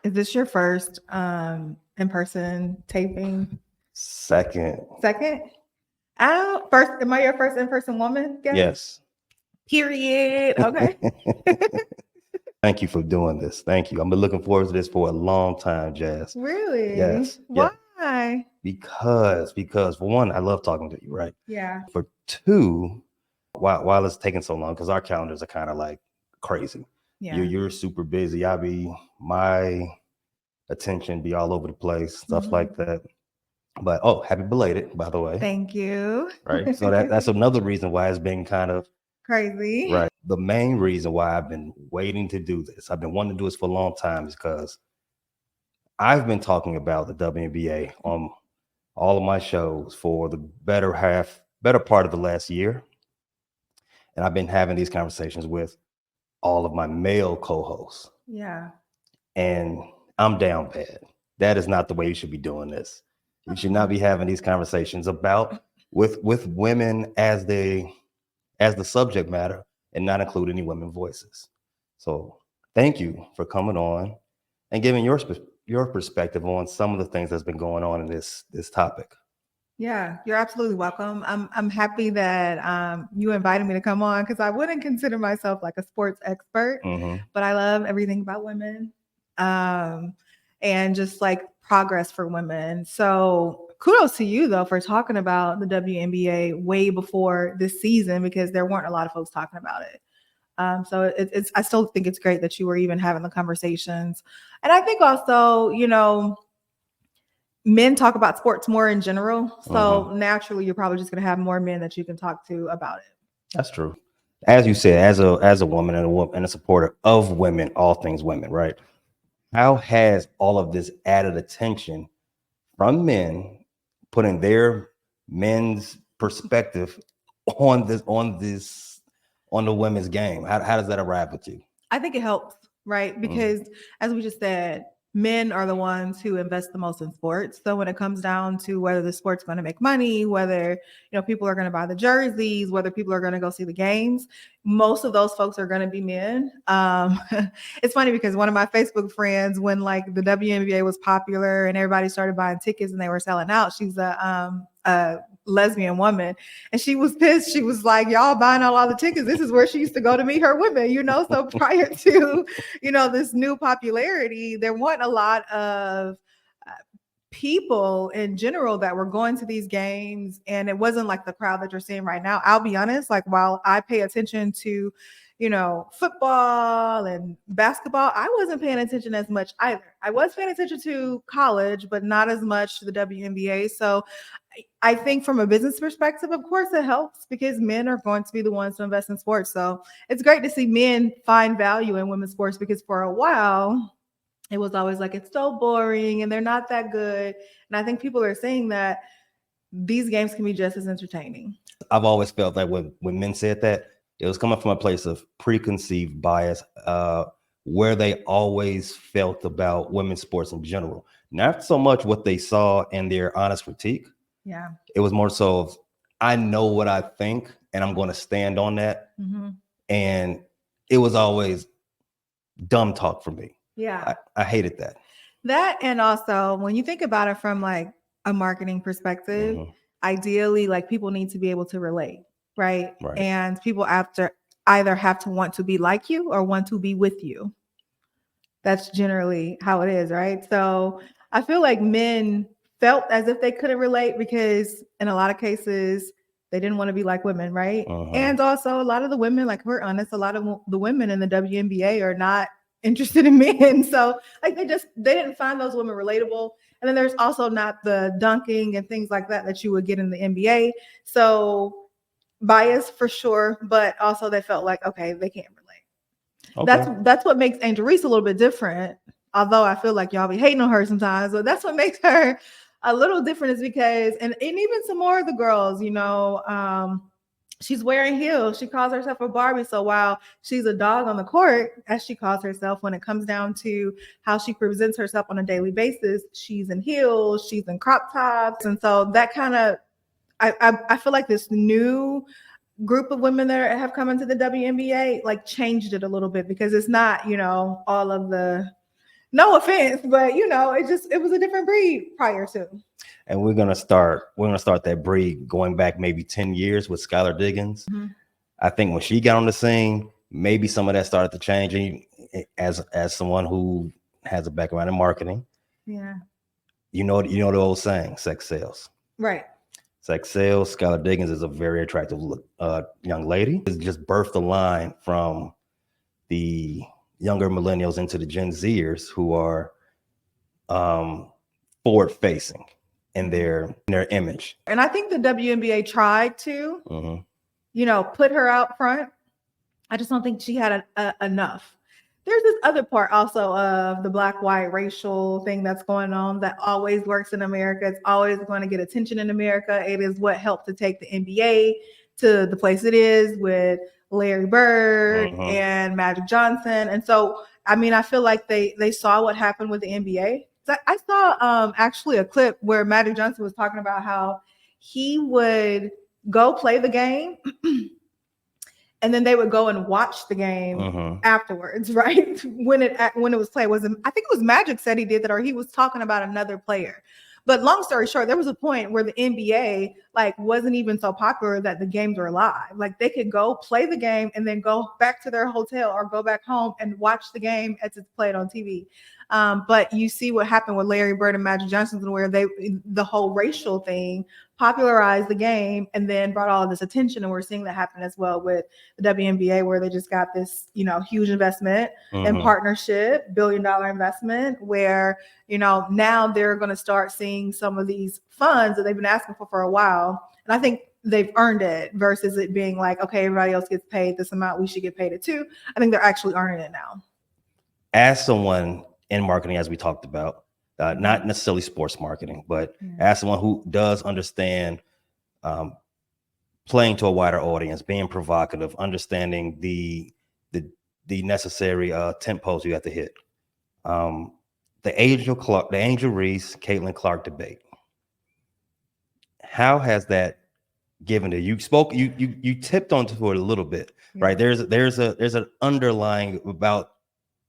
Is this your first in-person taping? Second. Second? Oh, first. Am I your first in-person woman guest? Yes. Period. Okay. Thank you for doing this. Thank you. I've been looking forward to this for a long time, Jazz. Really? Yes. Why? Because for one, I love talking to you, right? Yeah. For two, while it's taking so long, because our calendars are kind of like crazy. Yeah. You're super busy. My attention be all over the place, stuff like that. But happy belated, by the way. Thank you. Right. So that's another reason why it's been kind of crazy. Right. The main reason why I've been waiting to do this, I've been wanting to do this for a long time, is because I've been talking about the WNBA on all of my shows for the better part of the last year. And I've been having these conversations with all of my male co-hosts. Yeah. And I'm down bad. That is not the way you should be doing this. You should not be having these conversations about with women as the subject matter and not include any women voices. So thank you for coming on and giving your perspective on some of the things that's been going on in this topic. Yeah, you're absolutely welcome. I'm happy that you invited me to come on, because I wouldn't consider myself like a sports expert, but I love everything about women, and just like progress for women. So kudos to you though for talking about the WNBA way before this season, because there weren't a lot of folks talking about it. So it's I still think it's great that you were even having the conversations, and I think also, men talk about sports more in general. So naturally, you're probably just going to have more men that you can talk to about it. That's true. As you said, as a woman and a supporter of women, all things women, right? How has all of this added attention from men putting their men's perspective on the women's game? How does that arrive with you? I think it helps, right? Because as we just said, men are the ones who invest the most in sports. So when it comes down to whether the sport's going to make money, whether people are going to buy the jerseys, whether people are going to go see the games, most of those folks are going to be men. It's funny because one of my Facebook friends, when like the WNBA was popular and everybody started buying tickets and they were selling out, she's a lesbian woman, and she was pissed. She was like, y'all buying all the tickets, this is where she used to go to meet her women, so prior to this new popularity, there weren't a lot of people in general that were going to these games, and it wasn't like the crowd that you're seeing right now. I'll be honest, like while I pay attention to football and basketball, I wasn't paying attention as much either. I was paying attention to college, but not as much to the WNBA. So I think from a business perspective, of course it helps, because men are going to be the ones to invest in sports. So it's great to see men find value in women's sports, because for a while it was always like, it's so boring and they're not that good. And I think people are saying that these games can be just as entertaining. I've always felt that when men said that, it was coming from a place of preconceived bias, where they always felt about women's sports in general. Not so much what they saw in their honest critique. Yeah. It was more so of, I know what I think and I'm going to stand on that. And it was always dumb talk for me. Yeah. I hated that. That, and also when you think about it from like a marketing perspective, ideally, like people need to be able to relate, right? And people either have to want to be like you or want to be with you. That's generally how it is, right? So I feel like men felt as if they couldn't relate, because in a lot of cases they didn't want to be like women, right? And also a lot of the women, like, we're honest, a lot of the women in the WNBA are not interested in men. So like they didn't find those women relatable. And then there's also not the dunking and things like that you would get in the NBA. So bias for sure, but also they felt like, okay, they can't relate. Okay. That's what makes Angel Reese a little bit different. Although I feel like y'all be hating on her sometimes, but that's what makes her a little different, is because, and even some more of the girls, she's wearing heels. She calls herself a Barbie. So while she's a dog on the court, as she calls herself, when it comes down to how she presents herself on a daily basis, she's in heels, she's in crop tops. And so that kind of, I feel like this new group of women that have come into the WNBA like changed it a little bit, because it's not, all of the No offense, but it was a different breed prior to. And we're gonna start that breed going back maybe 10 years with Skylar Diggins. Mm-hmm. I think when she got on the scene, maybe some of that started to change. And as someone who has a background in marketing, yeah, you know the old saying, sex sells. Right. Sex sells. Skylar Diggins is a very attractive young lady. It's just birthed a line from the younger millennials into the Gen Zers who are forward facing in their image. And I think the WNBA tried to, put her out front. I just don't think she had enough. There's this other part also of the black-white racial thing that's going on that always works in America. It's always going to get attention in America. It is what helped to take the NBA to the place it is with Larry Bird and Magic Johnson. And so, I mean, I feel like they saw what happened with the NBA. I saw actually a clip where Magic Johnson was talking about how he would go play the game and then they would go and watch the game afterwards, right? When it was played. I think it was Magic said he did that, or he was talking about another player. But long story short, there was a point where the NBA wasn't even so popular that the games were live. Like they could go play the game and then go back to their hotel or go back home and watch the game as it's played on TV. But you see what happened with Larry Bird and Magic Johnson, where the whole racial thing popularized the game and then brought all of this attention. And we're seeing that happen as well with the WNBA, where they just got this, huge investment and partnership, $1 billion investment, where, now they're going to start seeing some of these funds that they've been asking for a while. And I think they've earned it versus it being like, okay, everybody else gets paid this amount, we should get paid it too. I think they're actually earning it now. As someone in marketing, as we talked about, not necessarily sports marketing, but as someone who does understand playing to a wider audience, being provocative, understanding the necessary tempos you have to hit. The Angel Reese, Caitlin Clark debate. How has that given to you? You tipped onto it a little bit, right? There's an underlying about,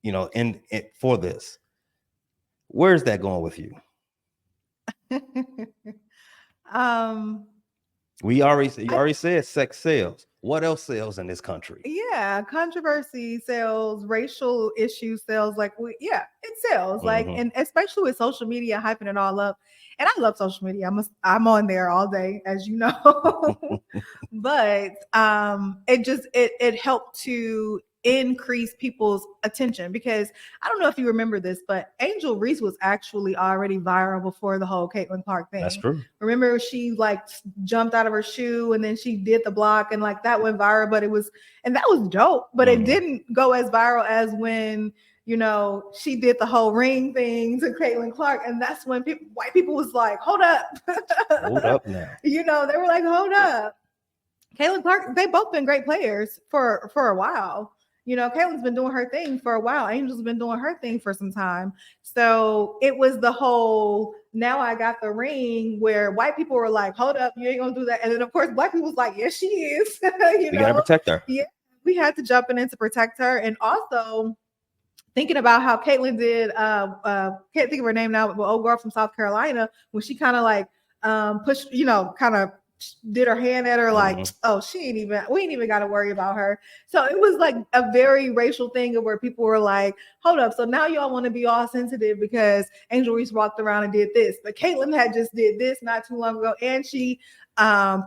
in it for this. Where's that going with you? You already said sex sells. What else sells in this country? Yeah, controversy sells, racial issues sells. It sells. And especially with social media hyping it all up. And I love social media. I'm on there all day, as you know. But it helped to increase people's attention, because I don't know if you remember this, but Angel Reese was actually already viral before the whole Caitlin Clark thing. That's true. Remember, she jumped out of her shoe and then she did the block and that went viral, but that was dope, but it didn't go as viral as when she did the whole ring thing to Caitlin Clark. And that's when white people was like, hold up. Hold up now. They were like, hold up. Caitlin Clark, they both been great players for a while. Caitlin's been doing her thing for a while. Angel's been doing her thing for some time. So it was the whole, now I got the ring, where white people were like, hold up, you ain't gonna do that. And then of course, black people was like, yes, she is. We gotta protect her. Yeah, we had to jump in to protect her. And also thinking about how Caitlin did, can't think of her name now, but old girl from South Carolina, when she kind of pushed, kind of did her hand at her oh, we ain't even got to worry about her. So it was like a very racial thing where people were like, hold up, so now y'all want to be all sensitive because Angel Reese walked around and did this, but Caitlin had just did this not too long ago, and she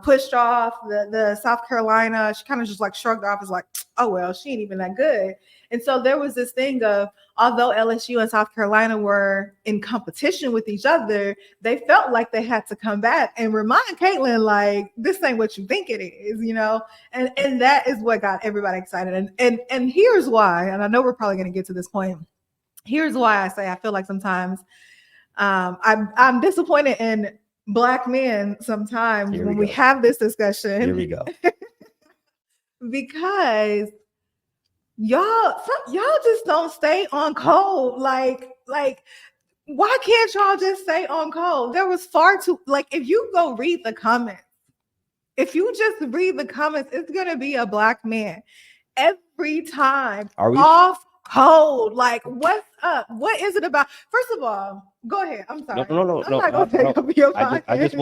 pushed off the South Carolina. She kind of just shrugged off as oh well, she ain't even that good. And so there was this thing of, although LSU and South Carolina were in competition with each other, they felt like they had to come back and remind Caitlin, this ain't what you think it is, and that is what got everybody excited. And here's why, and I know we're probably going to get to this point. Here's why I say I feel like sometimes I'm disappointed in Black men sometimes when we have this discussion. Here we go. Because y'all just don't stay on code. Like why can't y'all just stay on code? There was far too, if you go read the comments, if you just read the comments, it's gonna be a Black man every time. cold. Like, what's up? What is it about? First of all, go ahead. I'm sorry. No. I'm not gonna take up your podcast. I just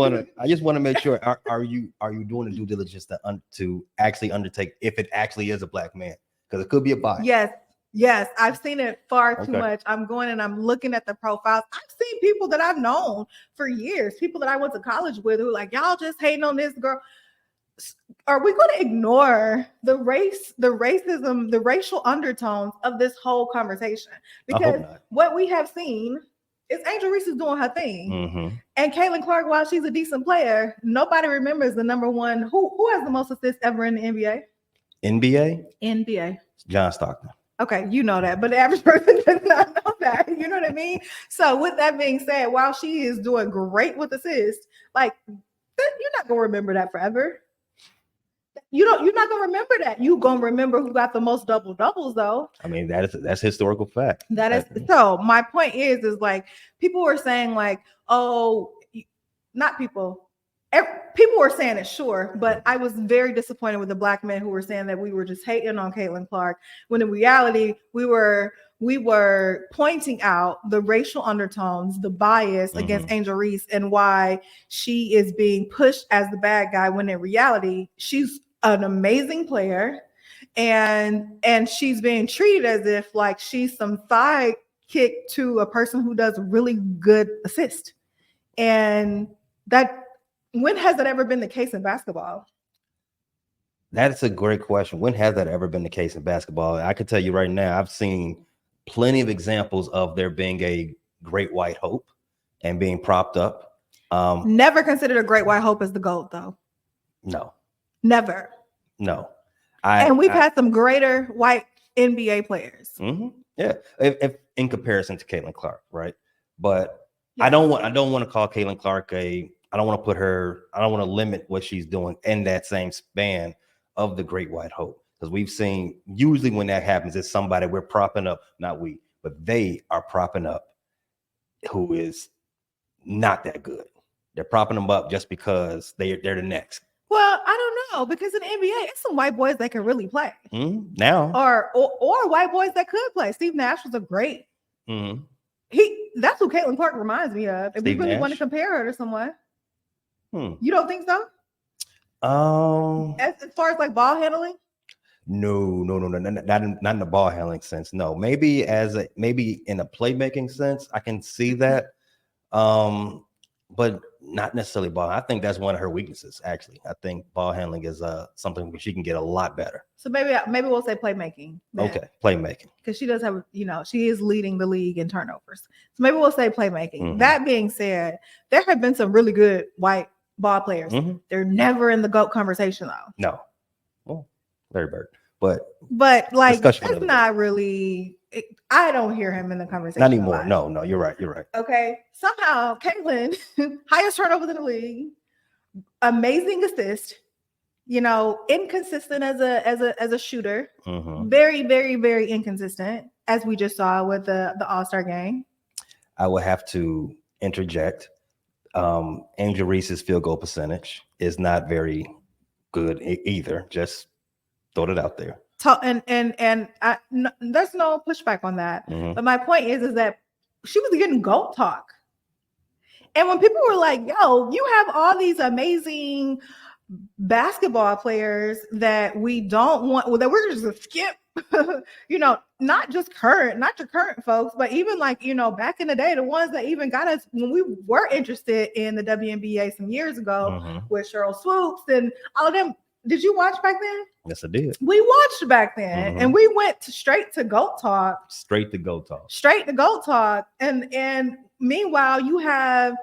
want to make sure. Are you doing the due diligence to actually undertake if it actually is a black man? Because it could be a bias. Yes, I've seen it far too much. I'm going and I'm looking at the profiles. I've seen people that I've known for years, people that I went to college with, who are like, y'all just hating on this girl. Are we going to ignore the racism, the racial undertones of this whole conversation? Because what we have seen is Angel Reese is doing her thing. And Caitlin Clark, while she's a decent player, nobody remembers the number one. Who has the most assists ever in the NBA? NBA. John Stockton. Okay, you know that, but the average person does not know that. You know what I mean? So with that being said, while she is doing great with assists, like, you're not going to remember that forever. You're not gonna remember that. You're gonna remember who got the most doubles though. I mean, that's historical fact. That is so. My point is like people were saying like, oh, not people. People were saying it, sure, but I was very disappointed with the black men who were saying that we were just hating on Caitlin Clark, when in reality we were pointing out the racial undertones, the bias against Angel Reese, and why she is being pushed as the bad guy, when in reality she's an amazing player, and she's being treated as if like she's some sidekick to a person who does really good assist. And that, when has that ever been the case in basketball? That's a great question. When has that ever been the case in basketball? I can tell you right now, I've seen plenty of examples of there being a great white hope and being propped up. Never considered a great white hope as the GOAT, though. No. Never. No. And we've had some greater white NBA players. Yeah. If in comparison to Caitlin Clark, right? But yes. I don't want to call Caitlin Clark I don't want to limit what she's doing in that same span of the great white hope. Because we've seen, usually when that happens, it's somebody we're propping up, not we, but they are propping up who is not that good. They're propping them up just because they're the next. Well, I don't know, because in the NBA, it's some white boys that can really play. Now. Or white boys that could play. Steve Nash was a great. That's who Caitlin Clark reminds me of. If Steve we really Nash? Want to compare her to someone. You don't think so? As far as like ball handling? No, not in the ball handling sense. No, maybe in a playmaking sense, I can see that. But not necessarily ball. I think that's one of her weaknesses. Actually, I think ball handling is something where she can get a lot better. So maybe we'll say playmaking. Then. Okay, playmaking. Because she does have, she is leading the league in turnovers. So maybe we'll say playmaking. That being said, there have been some really good white ball players. They're never in the GOAT conversation though. No. Well, Larry Bird. But like that's not really. I don't hear him in the conversation. Not anymore. No, you're right. Okay. Somehow, Caitlin, highest turnovers in the league, amazing assist. Inconsistent as a shooter. Very, very, very inconsistent, as we just saw with the All-Star game. I will have to interject. Angel Reese's field goal percentage is not very good either. Just throw it out there. And there's no pushback on that. But my point is that she was getting GOAT talk. And when people were like, yo, you have all these amazing basketball players that we don't want, that we're just gonna skip, not your current folks, but even like, back in the day, the ones that even got us when we were interested in the WNBA some years ago with Cheryl Swoops and all of them. Did you watch back then? Yes, I did. We watched back then, and we went straight to GOAT talk. Straight to GOAT talk. And meanwhile, you have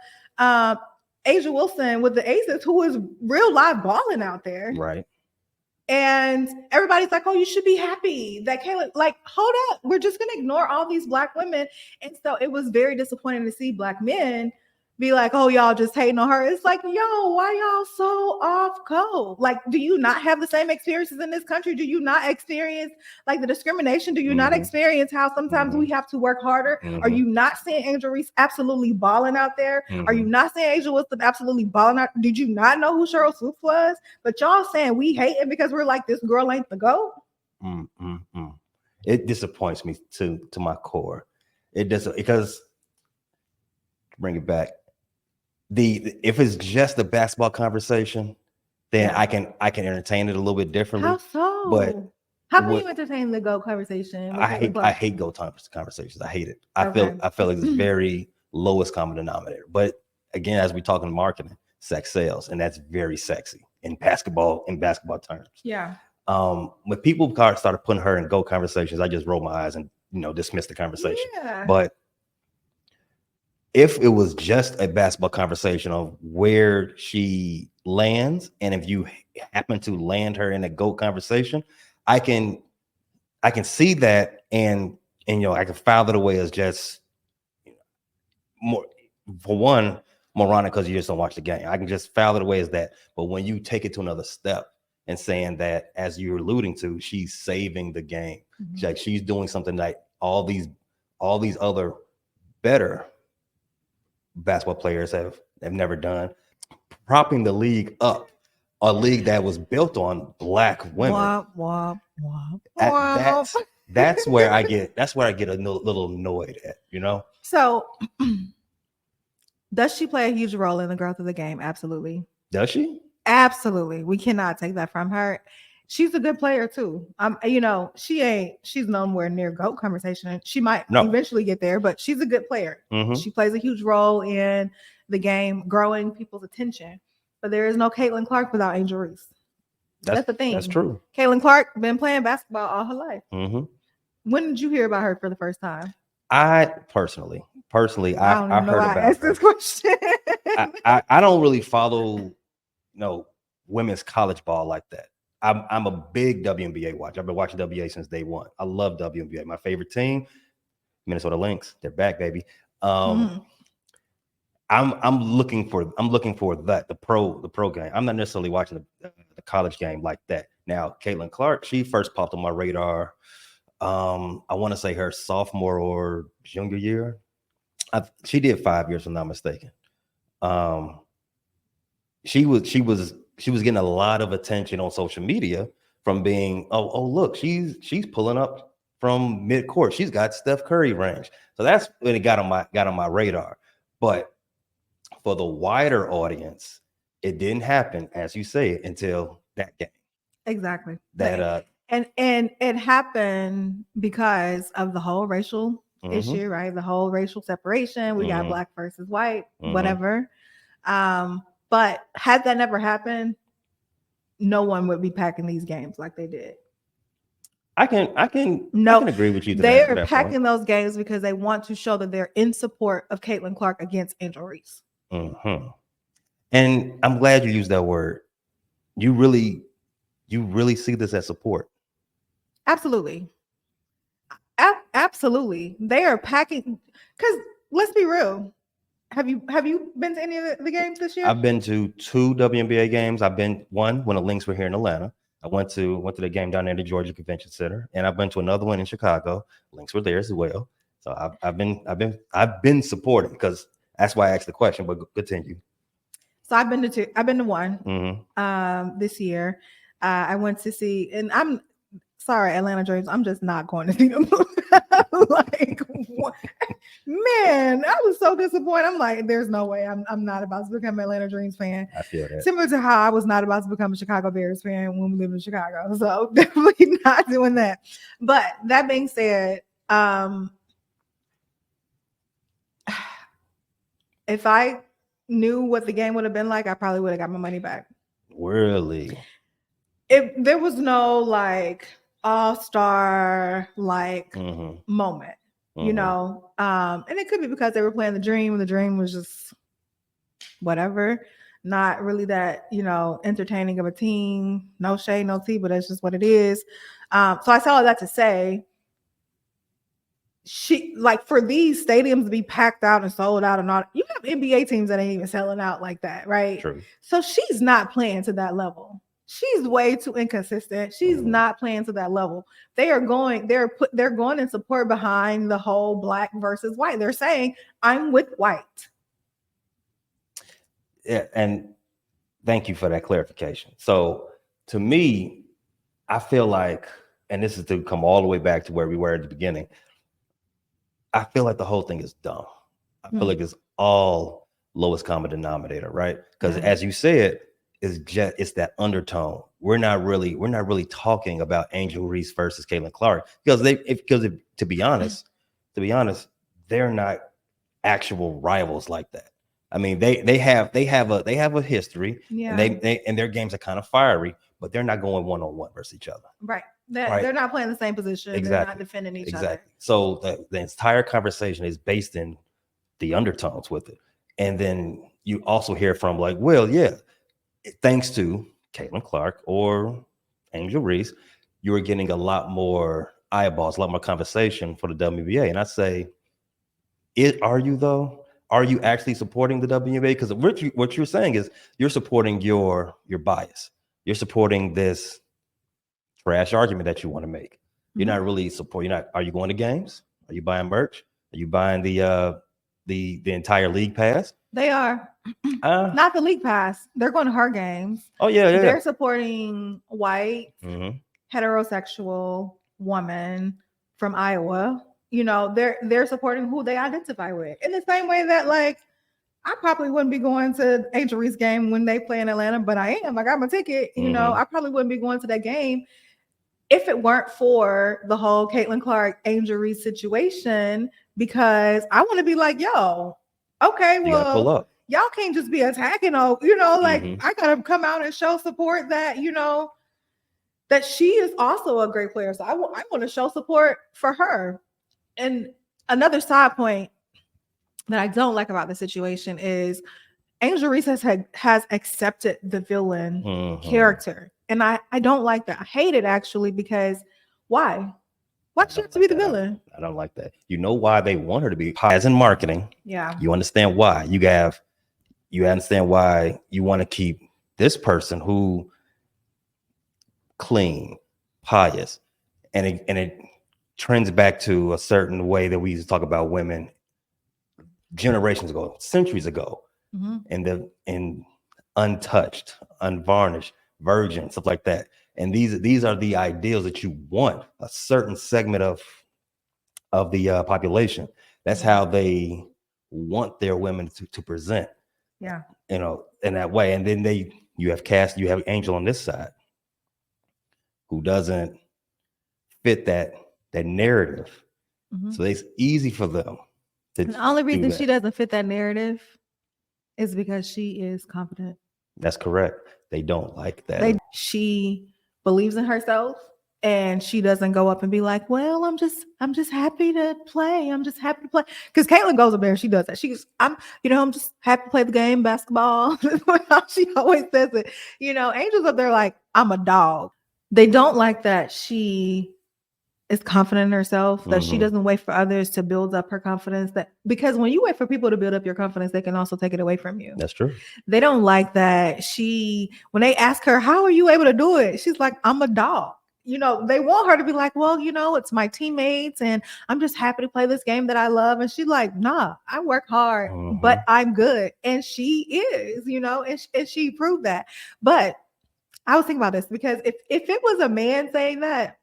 Asia Wilson with the Aces, who is real live balling out there. Right. And everybody's like, oh, you should be happy that Kayla, like, hold up. We're just going to ignore all these Black women. And so it was very disappointing to see Black men be like, oh, y'all just hating on her. It's like, yo, why y'all so off code? Like, do you not have the same experiences in this country? Do you not experience like the discrimination? Do you not experience how sometimes we have to work harder? Are you not seeing Angel Reese absolutely balling out there? Are you not seeing Angel Wilson absolutely balling out? Did you not know who Cheryl Swoops was? But y'all saying we hate it because we're like, this girl ain't the GOAT? it disappoints me to my core. It does, because bring it back. If it's just a basketball conversation, then I can entertain it a little bit differently. How so? But how can you entertain the GOAT conversation? I hate GOAT conversations. I hate it. I feel like it's very lowest common denominator. But again, as we talk in marketing, sex sells, and that's very sexy in basketball terms. Yeah. When people started putting her in GOAT conversations, I just rolled my eyes and dismissed the conversation. Yeah. But if it was just a basketball conversation of where she lands, and if you happen to land her in a GOAT conversation, I can see that, and I can file it away as just more, for one, moronic, because you just don't watch the game. I can just file it away as that. But when you take it to another step and saying that, as you're alluding to, she's saving the game, like she's doing something like all these other better basketball players have never done, propping the league up, a league that was built on Black women. That's where I get a little annoyed at, So does she play a huge role in the growth of the game? Absolutely. Does she? Absolutely. We cannot take that from her. She's a good player too. She's nowhere near GOAT conversation. She might eventually get there, but she's a good player. She plays a huge role in the game, growing people's attention. But there is no Caitlin Clark without Angel Reese. That's the thing. That's true. Caitlin Clark been playing basketball all her life. When did you hear about her for the first time? I personally, I heard about her. This question. I don't really follow, women's college ball like that. I'm a big WNBA watcher. I've been watching WNBA since day one. I love WNBA. My favorite team, Minnesota Lynx. They're back, baby. I'm looking for that, the pro game. I'm not necessarily watching the college game like that. Now, Caitlin Clark, she first popped on my radar. I want to say her sophomore or junior year. She did 5 years, if I'm not mistaken. She was getting a lot of attention on social media from being, oh look, she's pulling up from midcourt. She's got Steph Curry range. So that's when it got on my radar. But for the wider audience, it didn't happen, as you say, until that game. Exactly. And it happened because of the whole racial issue, right? The whole racial separation. We got Black versus white, whatever. But had that never happened, no one would be packing these games like they did. I can agree with you. They are packing those games because they want to show that they're in support of Caitlin Clark against Angel Reese. And I'm glad you used that word. You really see this as support. Absolutely. Absolutely. They are packing, because let's be real. Have you been to any of the games this year? I've been to 2 WNBA games. I've been one when the Lynx were here in Atlanta. I went to the game down there at the Georgia Convention Center, and I've been to another one in Chicago. Lynx were there as well. So I've been supporting, because that's why I asked the question. But continue. So I've been to 2. I've been to 1 this year. I went to see, and I'm sorry, Atlanta Dreams, I'm just not going to see them. Like, what? Man, I was so disappointed. I'm like, there's no way I'm not about to become an Atlanta Dreams fan. I feel that. Similar to how I was not about to become a Chicago Bears fan when we lived in Chicago. So definitely not doing that. But that being said, if I knew what the game would have been like, I probably would have got my money back. Really? If there was no like all-star moment, and it could be because they were playing the Dream, and the Dream was just whatever, not really that entertaining of a team. No shade, no tea, but that's just what it is. So I saw all that to say, for these stadiums to be packed out and sold out and all, you have NBA teams that ain't even selling out like that, right? True. So she's not playing to that level. She's way too inconsistent. She's not playing to that level. They're going in support behind the whole Black versus white. They're saying, I'm with white. Yeah, and thank you for that clarification. So to me, I feel like, and this is to come all the way back to where we were at the beginning. I feel like the whole thing is dumb. I feel like it's all lowest common denominator, right? Because as you said, it's that undertone. We're not really talking about Angel Reese versus Caitlin Clark because to be honest, they're not actual rivals like that. I mean, they have a history, and and their games are kind of fiery, but they're not going one-on-one versus each other. Right. They're not playing the same position. Exactly. They're not defending each other. So the entire conversation is based in the undertones with it. And then you also hear from like, well, yeah, thanks to Caitlin Clark or Angel Reese, you are getting a lot more eyeballs, a lot more conversation for the WNBA. And I say, are you though? Are you actually supporting the WNBA? Because what you're saying is you're supporting your bias. You're supporting this trash argument that you want to make. You're not really supporting. Are you going to games? Are you buying merch? Are you buying the entire league pass? They are. Not the league pass. They're going to her games. Oh yeah. They're supporting white, heterosexual woman from Iowa. You know, they're supporting who they identify with. In the same way that, like, I probably wouldn't be going to Angel Reese game when they play in Atlanta, but I am. I got my ticket. You know, I probably wouldn't be going to that game if it weren't for the whole Caitlin Clark, Angel Reese situation, because I want to be like, yo, okay, well, pull up. Y'all can't just be attacking, you know, like I gotta come out and show support that, you know, that she is also a great player. So I want to show support for her. And another side point that I don't like about the situation is Angel Reese has accepted the villain character. And I don't like that. I hate it actually, because why? Why should she have to be the villain? I don't like that. You know why they want her to be, as in marketing. Yeah. You understand why. You understand why you want to keep this person who clean, pious, and it trends back to a certain way that we used to talk about women generations ago, centuries ago, and untouched, unvarnished, virgin, stuff like that. And these are the ideals that you want a certain segment of the population. That's how they want their women to present. Yeah, you know, in that way. And then you have Angel on this side who doesn't fit that narrative. So it's easy for them. The only reason she doesn't fit that narrative is because she is confident. That's correct. They don't like that. She believes in herself, and she doesn't go up and be like, well, I'm just happy to play. I'm just happy to play. Because Caitlin goes up there and she does that. I'm just happy to play the game, basketball. She always says it. You know, Angel's up there like, I'm a dog. They don't like that she is confident in herself, that she doesn't wait for others to build up her confidence. Because when you wait for people to build up your confidence, they can also take it away from you. That's true. They don't like that when they ask her, how are you able to do it? She's like, I'm a dog. You know, they want her to be like, well, you know, it's my teammates and I'm just happy to play this game that I love. And she's like, nah, I work hard, but I'm good. And she is, you know, and she proved that. But I was thinking about this because if it was a man saying that,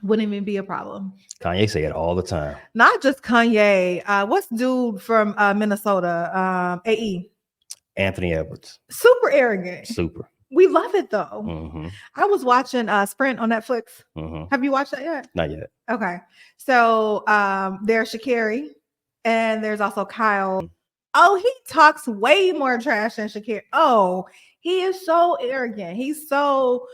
wouldn't even be a problem. Kanye say it all the time. Not just Kanye. What's dude from Minnesota? AE. Anthony Edwards. Super arrogant. Super. We love it though. I was watching Sprint on Netflix. Have you watched that yet? Not yet. Okay. So there's Sha'Carri and there's also Kyle. Oh, he talks way more trash than Sha'Carri. Oh, he is so arrogant. He's so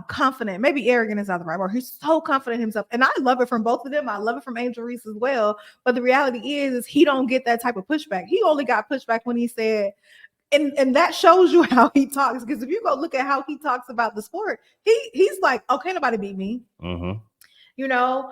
confident. Maybe arrogant is not the right word. He's so confident in himself. And I love it from both of them. I love it from Angel Reese as well. But the reality is he don't get that type of pushback. He only got pushback when he said, and that shows you how he talks. Because if you go look at how he talks about the sport, he's like, okay, nobody beat me. You know,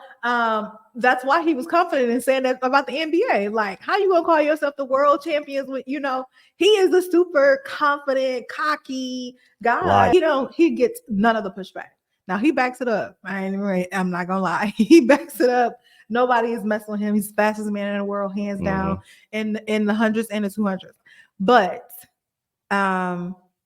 that's why he was confident in saying that about the NBA. Like, how you gonna call yourself the world champions with, you know, he is a super confident, cocky guy. He gets none of the pushback. Now he backs it up. I'm not gonna lie. He backs it up. Nobody is messing with him. He's the fastest man in the world, hands down, in the hundreds and the 200s. But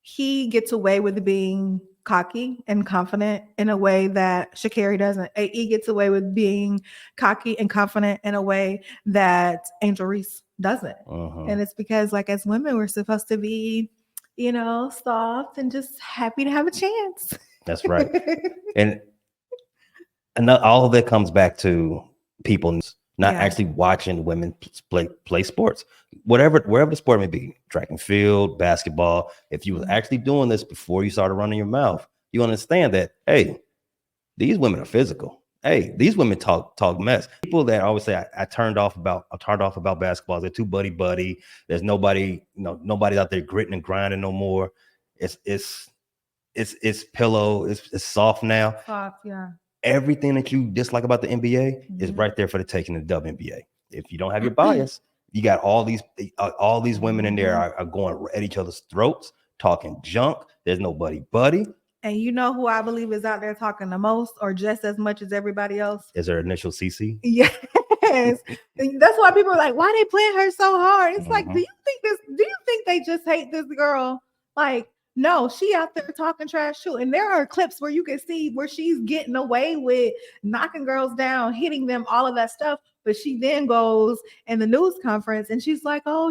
he gets away with being cocky and confident in a way that Sha'Carri doesn't. AE gets away with being cocky and confident in a way that Angel Reese doesn't. And it's because, like, as women, we're supposed to be, soft and just happy to have a chance. That's right. and all of that comes back to people not actually watching women play sports, wherever the sport may be, track and field, basketball. If you was actually doing this before you started running your mouth, you understand that, hey, these women are physical. Hey, these women talk mess. People that always say I turned off about basketball. They're too buddy. There's nobody, nobody's out there gritting and grinding no more. It's pillow. It's soft now. Soft, yeah. Everything that you dislike about the NBA is right there for the taking in the WNBA. If you don't have your bias, you got all these women in there are going at each other's throats, talking junk. There's nobody buddy. And you know who I believe is out there talking the most or just as much as everybody else? Is her initial CC? Yes. That's why people are like, why they playing her so hard? It's like, do you think they just hate this girl? Like, no, she out there talking trash too. And there are clips where you can see where she's getting away with knocking girls down, hitting them, all of that stuff. But she then goes in the news conference and she's like, oh,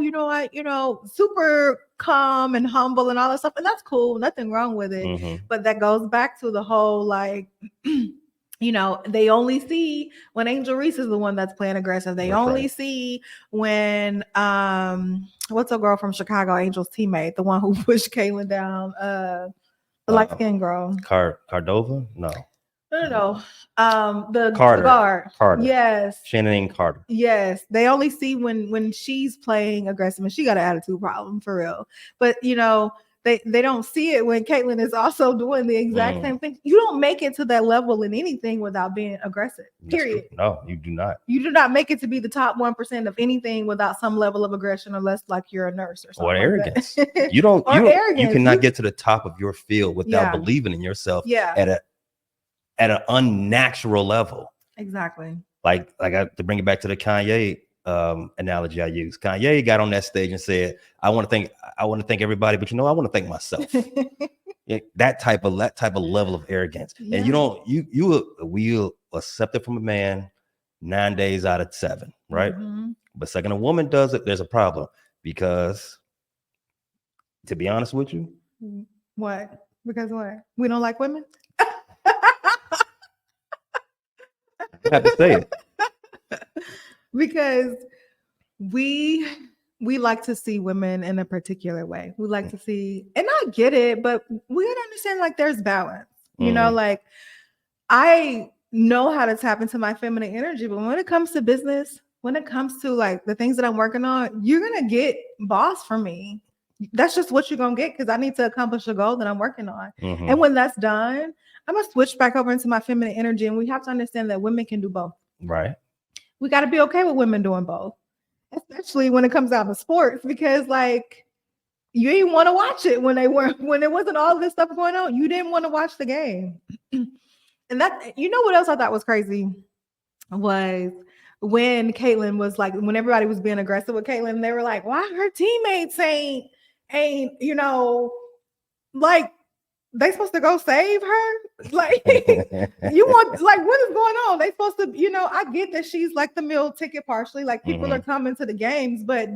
super calm and humble and all that stuff. And that's cool. Nothing wrong with it. But that goes back to the whole, like, they only see when Angel Reese is the one that's playing aggressive. They only see when what's a girl from Chicago, Angel's teammate, the one who pushed Caitlyn down, the light-skinned girl. Cardova? No. The Carter. guard. Carter. Yes. Shannon Carter. Yes. They only see when she's playing aggressive, and she got an attitude problem for real. But they don't see it when Caitlyn is also doing the exact same thing. You don't make it to that level in anything without being aggressive. Period. No, you do not. You do not make it to be the top 1% of anything without some level of aggression, unless like you're a nurse or something. Or arrogance. Like You cannot get to the top of your field without believing in yourself at an unnatural level. Exactly. Like to bring it back to the Kanye analogy I use. Kanye got on that stage and said, I want to thank everybody, but I want to thank myself. that type of level of arrogance. And you will accept it from a man 9 days out of 7, right? But second a woman does it, there's a problem, because to be honest with you, what? Because what? We don't like women? I have to say it. Because we like to see women in a particular way. We like to see, and I get it, but we gotta understand, like, there's balance. Like, I know how to tap into my feminine energy, but when it comes to business, when it comes to like the things that I'm working on, you're gonna get boss from me. That's just what you're gonna get, because I need to accomplish a goal that I'm working on. And when that's done, I'm gonna switch back over into my feminine energy. And we have to understand that women can do both. Right. We got to be okay with women doing both, especially when it comes down to sports, because like you didn't want to watch it when there wasn't all this stuff going on. You didn't want to watch the game. And that, what else I thought was crazy was when Caitlyn was like, when everybody was being aggressive with Caitlyn, they were like, why her teammates ain't, like, they supposed to go save her? Like, you want, like, what is going on? They supposed to, I get that she's like the meal ticket partially, like people are coming to the games, but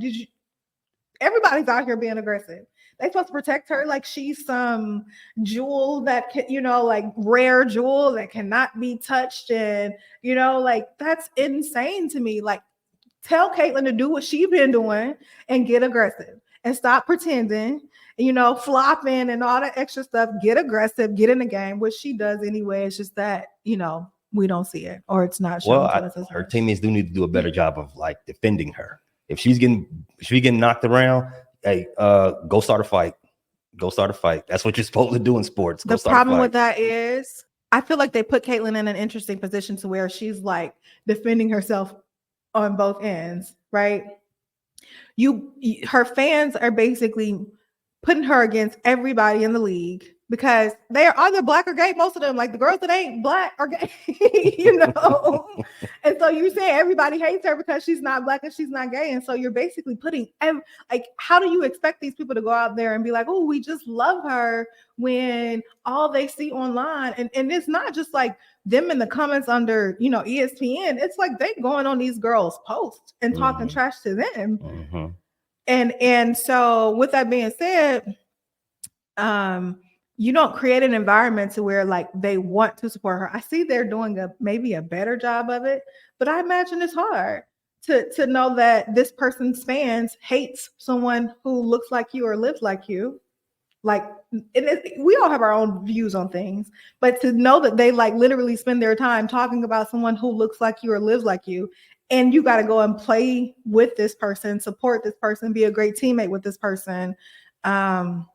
everybody's out here being aggressive. They supposed to protect her like she's some jewel that can, like rare jewel that cannot be touched. And, like, that's insane to me. Like, tell Caitlyn to do what she's been doing and get aggressive and stop pretending, flopping and all that extra stuff. Get aggressive, get in the game, which she does anyway. It's just that, we don't see it, or it's not shown to us as her much. Teammates do need to do a better job of like defending her. If she's getting knocked around, hey, go start a fight. Go start a fight. That's what you're supposed to do in sports. The problem with that is I feel like they put Caitlyn in an interesting position to where she's like defending herself on both ends, right? Her fans are basically putting her against everybody in the league, because they are either black or gay. Most of them, like the girls that ain't black or gay, you know. And so you say everybody hates her because she's not black and she's not gay. And so you're basically putting like, how do you expect these people to go out there and be like, oh, we just love her, when all they see online, and it's not just like them in the comments under, you know, ESPN. It's like they going on these girls' posts and talking trash to them. And so with that being said, you don't create an environment to where like they want to support her. I see they're doing maybe a better job of it, but I imagine it's hard to know that this person's fans hates someone who looks like you or lives like you. Like, we all have our own views on things, but to know that they like literally spend their time talking about someone who looks like you or lives like you, and you got to go and play with this person, support this person, be a great teammate with this person, and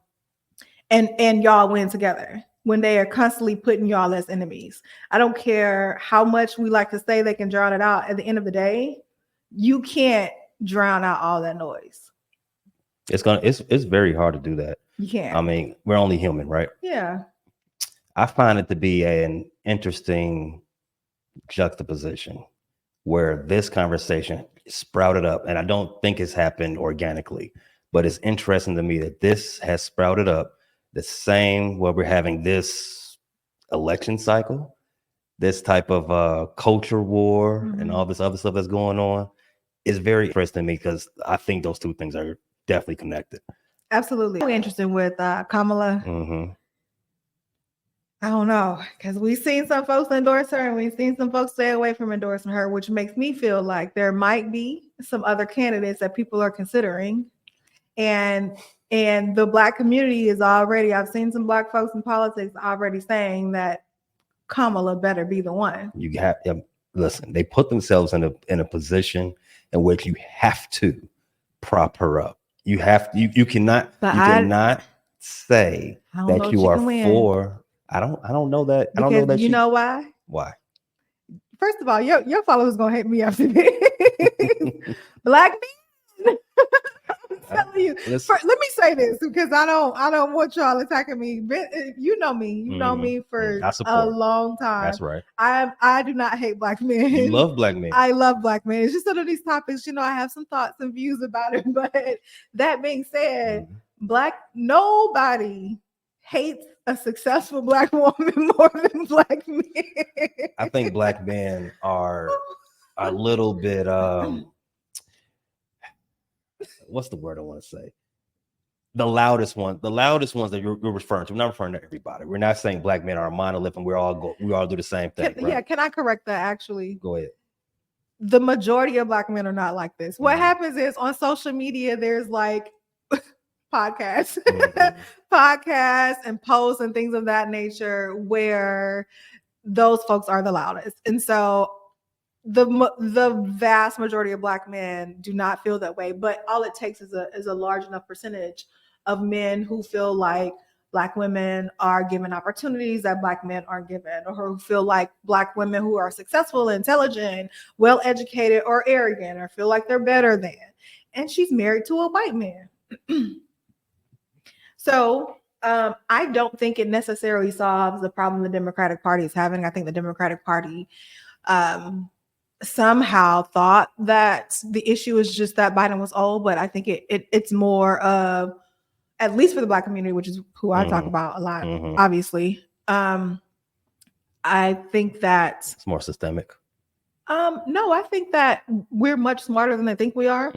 y'all win together when they are constantly putting y'all as enemies. I don't care how much we like to say they can drown it out. At the end of the day, you can't drown out all that noise. It's very hard to do that. You can't. I mean, we're only human, right? Yeah. I find it to be an interesting juxtaposition where this conversation sprouted up, and I don't think it's happened organically, but it's interesting to me that this has sprouted up the same where we're having this election cycle, this type of culture war, and all this other stuff that's going on. Is very interesting to me because I think those two things are definitely connected. Absolutely. We're interested with Kamala. I don't know, because we've seen some folks endorse her and we've seen some folks stay away from endorsing her, which makes me feel like there might be some other candidates that people are considering. And the Black community is already, I've seen some Black folks in politics already saying that Kamala better be the one. You have, listen, they put themselves in a position in which you have to prop her up. You have to, you cannot say that you are for. I don't know that. I don't know that. You know why? Why? First of all, your followers gonna hate me after this. Black men. I'm telling you. Let me say this because I don't want y'all attacking me. You know me. You know me for a long time. That's right. I do not hate Black men. You love Black men. I love Black men. It's just some of these topics, you know, I have some thoughts and views about it. But that being said, nobody hates a successful Black woman more than Black men. I think Black men are a little bit what's the word I want to say? The loudest ones that you're referring to. We're not referring to everybody. We're not saying Black men are a monolith and we all do the same thing. Yeah, can I correct that actually? Go ahead. The majority of Black men are not like this. What happens is on social media, there's like podcasts and posts and things of that nature where those folks are the loudest. And so the vast majority of Black men do not feel that way, but all it takes is a large enough percentage of men who feel like Black women are given opportunities that Black men aren't given, or who feel like Black women who are successful, intelligent, well-educated, or arrogant, or feel like they're better than. And she's married to a white man. So I don't think it necessarily solves the problem the Democratic Party is having. I think the Democratic Party somehow thought that the issue is just that Biden was old, but I think it's more of, at least for the Black community, which is who I talk about a lot, obviously. I think that it's more systemic. No, I think that we're much smarter than they think we are.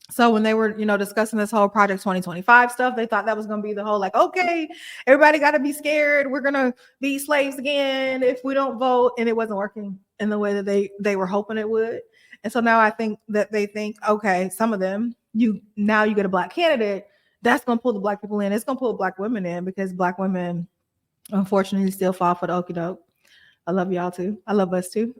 So when they were, discussing this whole Project 2025 stuff, they thought that was going to be the whole, like, okay, everybody got to be scared. We're going to be slaves again if we don't vote. And it wasn't working in the way that they were hoping it would. And so now I think that they think, okay, some of them, you get a Black candidate, that's going to pull the Black people in. It's going to pull Black women in, because Black women, unfortunately, still fall for the okie doke. I love y'all too. I love us too.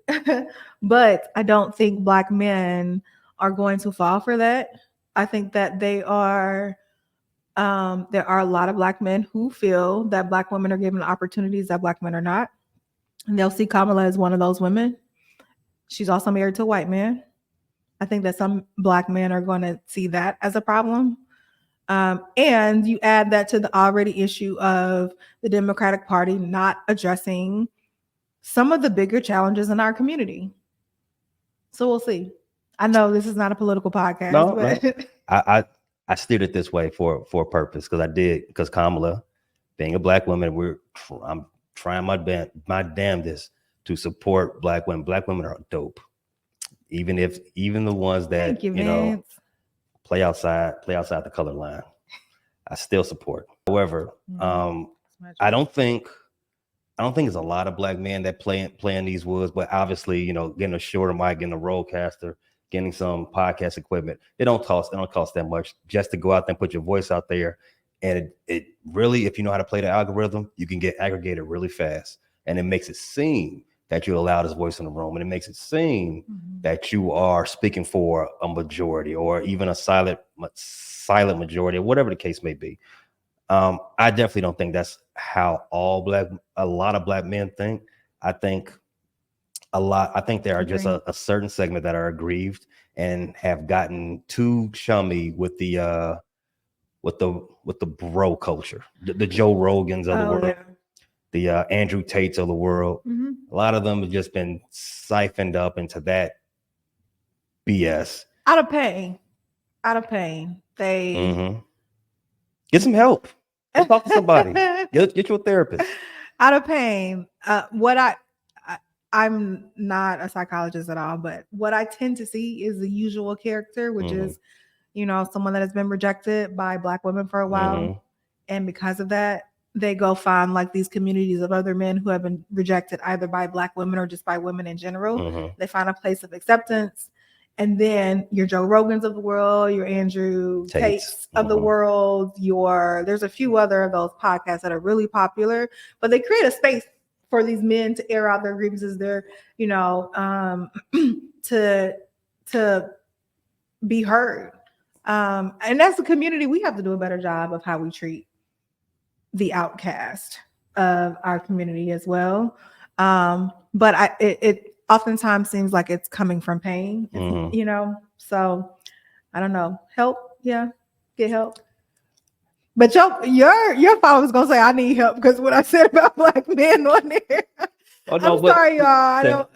But I don't think Black men are going to fall for that. I think that there are a lot of Black men who feel that Black women are given opportunities that Black men are not. And they'll see Kamala as one of those women. She's also married to a white man. I think that some Black men are going to see that as a problem. And you add that to the already issue of the Democratic Party not addressing some of the bigger challenges in our community. So we'll see. I know this is not a political podcast, but I steered it this way for a purpose because Kamala, being a Black woman, I'm trying my damnedest to support Black women. Black women are dope, even the ones that play outside the color line. I still support. However, I don't think there's a lot of Black men that play in these woods, but obviously, getting a shorter mic, getting a roadcaster, getting some podcast equipment, it don't cost that much just to go out there and put your voice out there. And it really, if you know how to play the algorithm, you can get aggregated really fast. And it makes it seem that you're the loudest voice in the room. And it makes it seem that you are speaking for a majority or even a silent majority or whatever the case may be. I definitely don't think that's how a lot of Black men think. I think there are just a certain segment that are aggrieved and have gotten too chummy with the bro culture, the Joe Rogans of the world, the Andrew Tates of the world. A lot of them have just been siphoned up into that BS. Out of pain. They get some help. Go talk to somebody. Get your therapist. Out of pain. I'm not a psychologist at all, but what I tend to see is the usual character, which is, someone that has been rejected by Black women for a while. And because of that, they go find like these communities of other men who have been rejected either by Black women or just by women in general. They find a place of acceptance. And then your Joe Rogans of the world, your Andrew Tates of the world, there's a few other of those podcasts that are really popular, but they create a space for these men to air out their grievances, to be heard. And as a community, we have to do a better job of how we treat the outcast of our community as well. But it oftentimes seems like it's coming from pain, so I don't know. Help. Yeah. Get help. But your father was gonna say I need help because what I said about Black men on there. Oh, no, I'm sorry, y'all.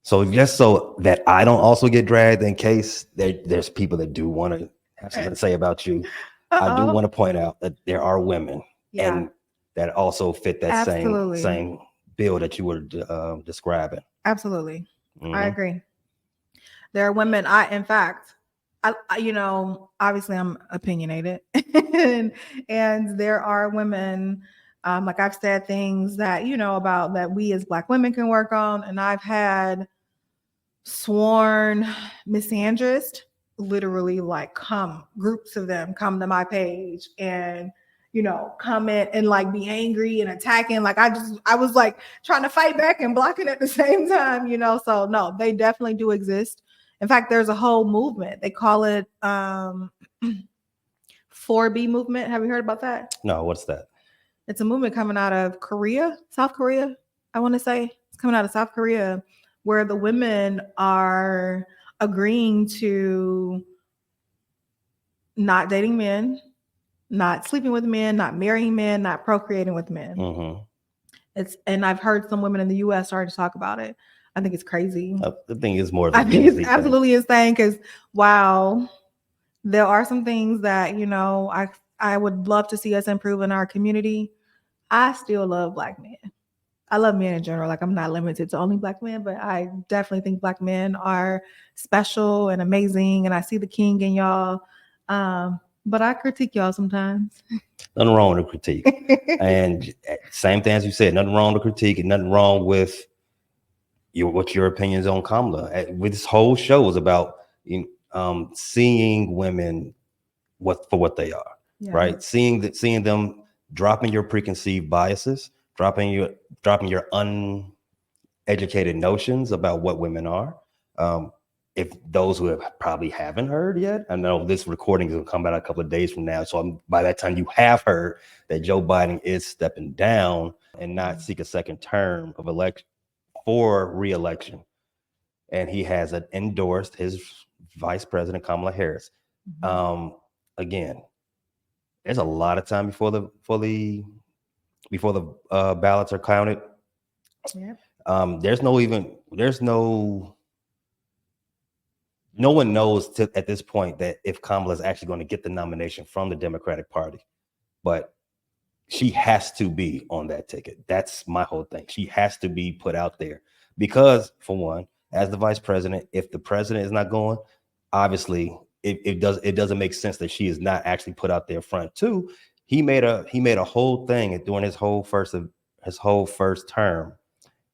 So just so that I don't also get dragged in case there's people that do want to have something to say about you, I do want to point out that there are women and that also fit that same bill that you were describing. Absolutely. I agree. There are women. In fact, obviously I'm opinionated and there are women, like I've said things that, about that we as Black women can work on. And I've had sworn misandrists literally like groups of them come to my page and, comment and like be angry and attacking. Like I was like trying to fight back and blocking at the same time, so no, they definitely do exist. In fact, there's a whole movement. They call it 4B movement. Have you heard about that? No, what's that? It's a movement coming out of South Korea, I want to say. It's coming out of South Korea, where the women are agreeing to not dating men, not sleeping with men, not marrying men, not procreating with men. And I've heard some women in the U.S. starting to talk about it. I think it's crazy. The thing is more. I think it's absolutely insane because there are some things that I would love to see us improve in our community. I still love Black men. I love men in general. Like I'm not limited to only Black men, but I definitely think Black men are special and amazing, and I see the king in y'all. But I critique y'all sometimes. Nothing wrong with critique, and same thing as you said. Nothing wrong with critique, and nothing wrong with what your opinions on Kamala. With this whole show is about seeing women for what they are, right? Seeing them dropping your preconceived biases, dropping your uneducated notions about what women are. If those who probably haven't heard yet, I know this recording is going to come out a couple of days from now. So by that time you have heard that Joe Biden is stepping down and not seek a second term of election for re-election. And he has endorsed his vice president, Kamala Harris. again, there's a lot of time before the ballots are counted. Yeah. No one knows at this point that if Kamala is actually going to get the nomination from the Democratic Party, but she has to be on that ticket. That's my whole thing. She has to be put out there because, for one, as the vice president, if the president is not going, obviously it doesn't make sense that she is not actually put out there front. Two, he made a whole thing during his whole first term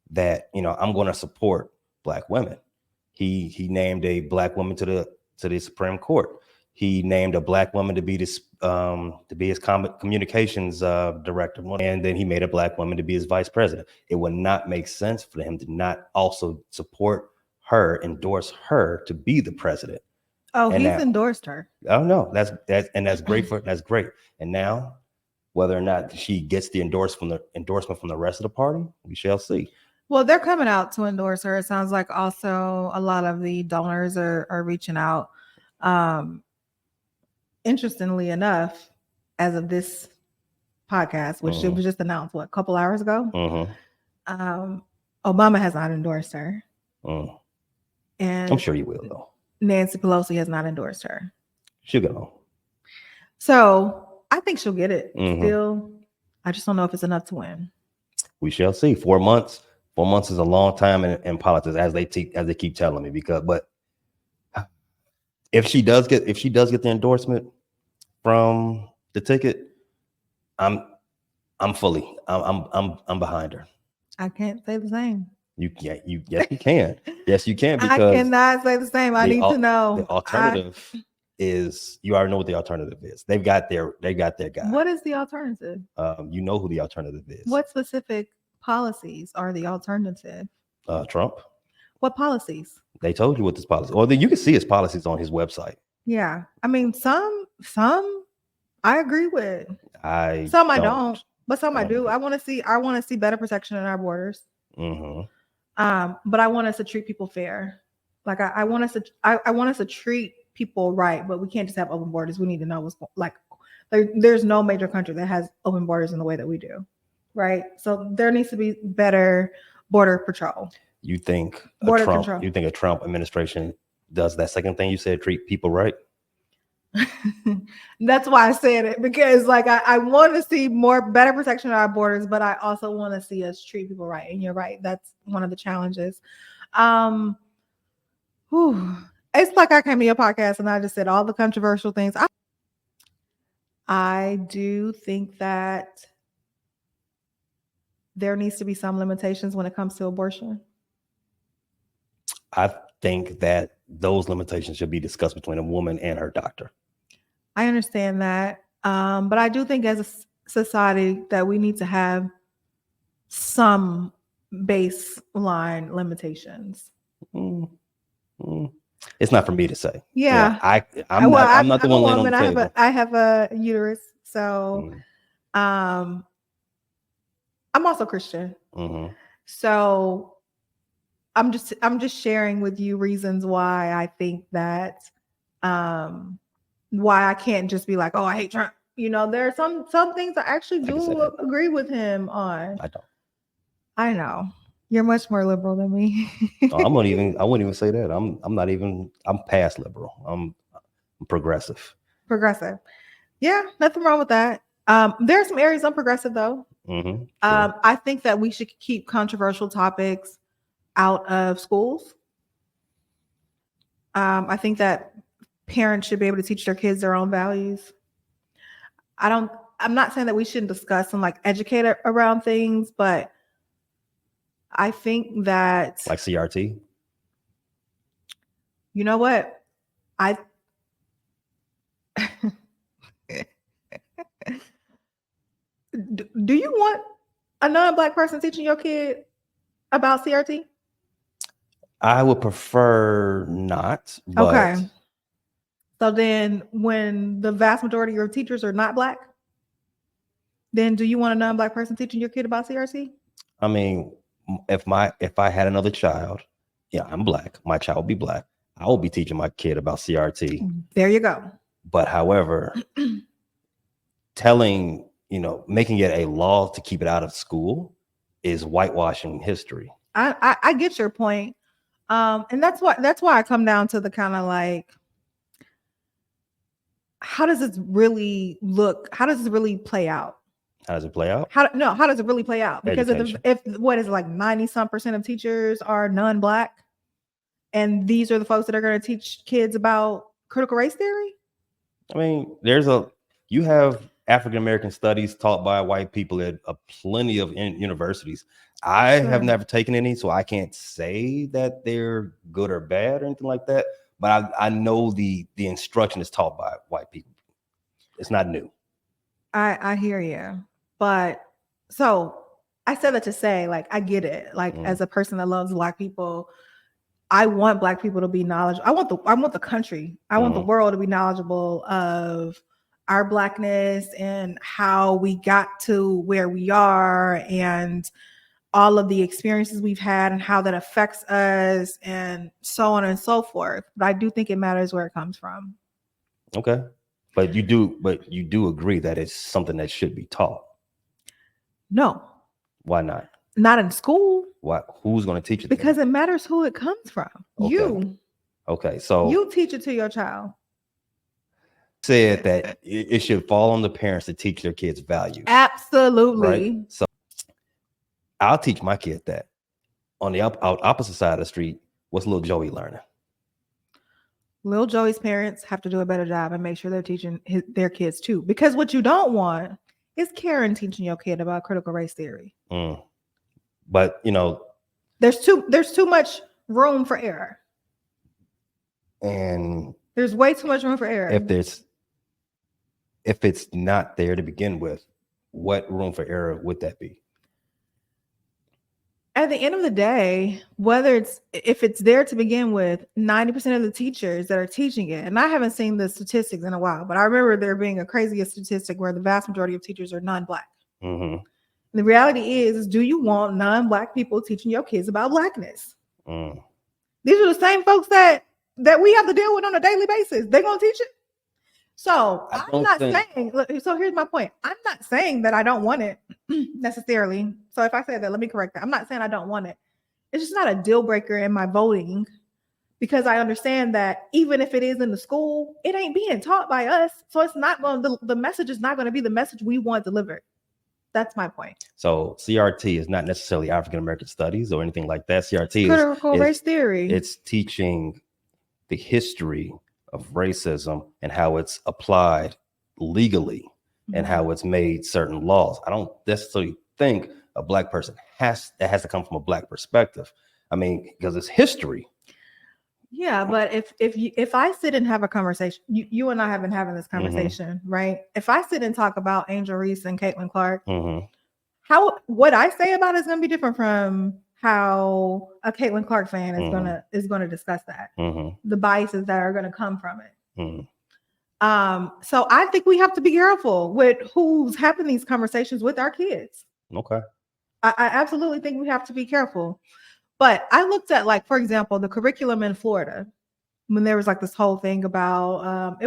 that, I'm going to support Black women. He named a Black woman to the Supreme Court. He named a Black woman to be his communications director, and then he made a Black woman to be his vice president. It would not make sense for him to not also support her, endorse her to be the president. Oh, and he's endorsed her. Oh no, that's great that's great. And now, whether or not she gets the endorsement from the rest of the party, we shall see. Well, they're coming out to endorse her. It sounds like also a lot of the donors are reaching out. Interestingly enough, as of this podcast, which it was just announced, a couple hours ago, Obama has not endorsed her. And I'm sure he will, though. Nancy Pelosi has not endorsed her. She'll get on. So I think she'll get it. Still, I just don't know if it's enough to win. We shall see. 4 months. 4 months is a long time in politics, as they keep telling me. But if she does get the endorsement from the ticket, I'm behind her. I can't say the same. Yes, you can. Yes, you can. Because I cannot say the same. I need to know. The alternative is, you already know what the alternative is. They've got their guy. What is the alternative? You know who the alternative is. What specific policies are the alternative? Trump. What policies? They told you what this policy. Or you can see his policies on his website. Yeah, I mean, some I agree with. I don't, but some I do. I want to see better protection in our borders. But I want us to treat people fair. Like I want us to treat people right, but we can't just have open borders. We need to know what's there's no major country that has open borders in the way that we do, right? So there needs to be better border patrol. You think a Trump administration does that second thing you said, treat people right? That's why I said it, because I want to see better protection of our borders, but I also want to see us treat people right. And you're right, that's one of the challenges. It's like I came to your podcast and I just said all the controversial things. I do think that there needs to be some limitations when it comes to abortion. I think that those limitations should be discussed between a woman and her doctor. I understand that. But I do think as a society that we need to have some baseline limitations. It's not for me to say. Yeah. I'm not the one laying on the table. I have a uterus. So I'm also Christian. So I'm just sharing with you reasons why I think that why I can't just be like, oh, I hate Trump. There are some things I actually do agree with him on. I don't. I know. You're much more liberal than me. I wouldn't even say that. I'm past liberal. I'm progressive. Progressive. Yeah, nothing wrong with that. There are some areas I'm progressive though. Sure. I think that we should keep controversial topics out of schools. I think that parents should be able to teach their kids their own values. I'm not saying that we shouldn't discuss and educate around things, but I think that like CRT. You know what? Do you want a non-Black person teaching your kid about CRT? I would prefer not. But okay. So then when the vast majority of your teachers are not Black, then do you want a non-Black person teaching your kid about CRT? I mean, if I had another child, I'm Black, my child will be Black, I will be teaching my kid about CRT. There you go. But however, making it a law to keep it out of school is whitewashing history. I get your point. And that's why I come down to the kind of like, how does this really look? How does this really play out? How does it play out? How does it really play out? Because if what is it, like 90% of teachers are non-Black, and these are the folks that are going to teach kids about critical race theory. I mean, you have African American studies taught by white people at plenty of universities. I have never taken any, so I can't say that they're good or bad or anything like that. But I know the instruction is taught by white people. It's not new. I hear you, but so I said that to say, like, I get it. Like, as a person that loves Black people, I want Black people to be knowledgeable. I want the country, I want the world to be knowledgeable of our Blackness and how we got to where we are and all of the experiences we've had and how that affects us and so on and so forth. But I do think it matters where it comes from. Okay. But you do agree that it's something that should be taught? No. Why not? Not in school. Why? Who's going to teach it? Because it matters who it comes from. Okay. You. Okay. So you teach it to your child. Said that it should fall on the parents to teach their kids values. Absolutely. Right? So I'll teach my kid that. On the opposite side of the street, what's little Joey learning? Little Joey's parents have to do a better job and make sure they're teaching their kids too. Because what you don't want is Karen teaching your kid about critical race theory. But there's too much room for error. And there's way too much room for error. If it's not there to begin with, what room for error would that be? At the end of the day, if it's there to begin with, 90% of the teachers that are teaching it, and I haven't seen the statistics in a while, but I remember there being a craziest statistic where the vast majority of teachers are non-Black. The reality is, do you want non-Black people teaching your kids about Blackness? These are the same folks that we have to deal with on a daily basis. They're going to teach it. So I'm not saying, so here's my point. I'm not saying that I don't want it necessarily. So if I say that, let me correct that. I'm not saying I don't want it. It's just not a deal breaker in my voting, because I understand that even if it is in the school, it ain't being taught by us. So it's not going to, the message is not going to be the message we want delivered. That's my point. So CRT is not necessarily African American studies or anything like that. CRT is critical race theory. It's teaching the history of racism and how it's applied legally and how it's made certain laws. I don't necessarily think a Black person has to come from a Black perspective. I mean, because it's history. Yeah, but if I sit and have a conversation, you and I have been having this conversation, right? If I sit and talk about Angel Reese and Caitlin Clark, how what I say about it is going to be different from how a Caitlin Clark fan is gonna discuss that. The biases that are going to come from it. So I think we have to be careful with who's having these conversations with our kids. Okay. I absolutely think we have to be careful. But I looked at, like, for example, the curriculum in Florida when there was like this whole thing about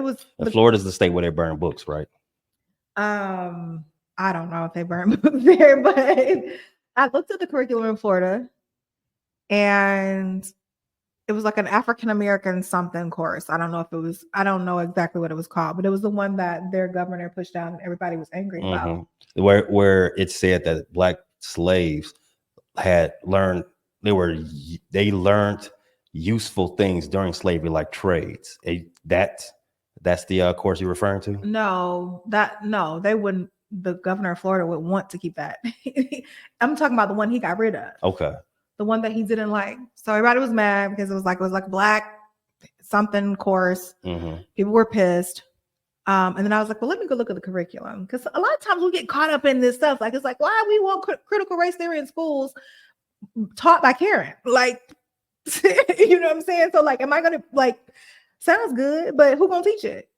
Florida's the state where they burn books, right? I don't know if they burn books there, but I looked at the curriculum in Florida and it was like an African American something course. I don't know exactly what it was called, but it was the one that their governor pushed down and everybody was angry about. Where it said that Black slaves had learned they learned useful things during slavery, like trades. That's the course you're referring to? No, they wouldn't. The governor of Florida would want to keep that. I'm talking about the one he got rid of. Okay. The one that he didn't like. So everybody was mad because it was like a Black something course. People were pissed. And then I was like, well, let me go look at the curriculum, because a lot of times we get caught up in this stuff. Like, it's like, why we want critical race theory in schools taught by Karen? Like, you know what I'm saying? So, like, am I gonna, like, sounds good, but who gonna teach it?